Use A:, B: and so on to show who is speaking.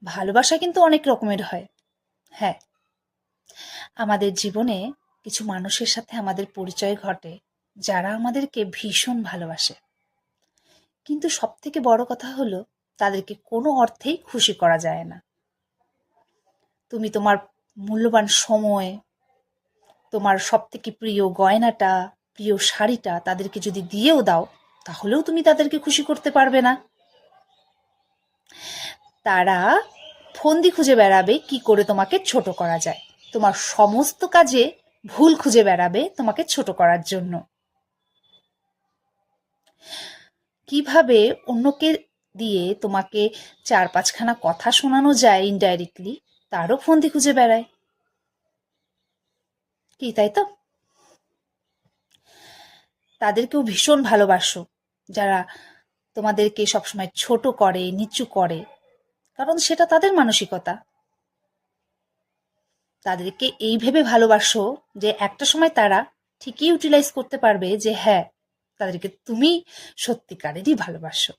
A: ভালোবাসা কিন্তু অনেক রকমের হয়। হ্যাঁ, আমাদের জীবনে কিছু মানুষের সাথে আমাদের পরিচয় ঘটে যারা আমাদেরকে ভীষণ ভালোবাসে, কিন্তু সবথেকে বড় কথা হলো তাদেরকে কোনো অর্থেই খুশি করা যায় না। তুমি তোমার মূল্যবান সময়, তোমার সবথেকে প্রিয় গয়নাটা, প্রিয় শাড়িটা তাদেরকে যদি দিয়েও দাও, তাহলেও তুমি তাদেরকে খুশি করতে পারবে না। তারা ফন্দি খুঁজে বেড়াবে কি করে তোমাকে ছোট করা যায়, তোমার সমস্ত কাজে ভুল খুঁজে বেড়াবে তোমাকে ছোট করার জন্য। কিভাবে অন্যকে দিয়ে তোমাকে চার পাঁচখানা কথা শোনানো যায় ইনডাইরেক্টলি, তারও ফন্দি খুঁজে বেড়ায়। কি তাই তো? তাদেরকেও ভীষণ ভালোবাসো যারা তোমাদেরকে সবসময় ছোট করে, নিচু করে, কারণ সেটা তাদের মানসিকতা। তাদেরকে এই ভেবে ভালোবাসো যে একটা সময় তারা ঠিকই ইউটিলাইজ করতে পারবে যে হ্যাঁ, তাদেরকে তুমি সত্যিকারেরই ভালোবাসো।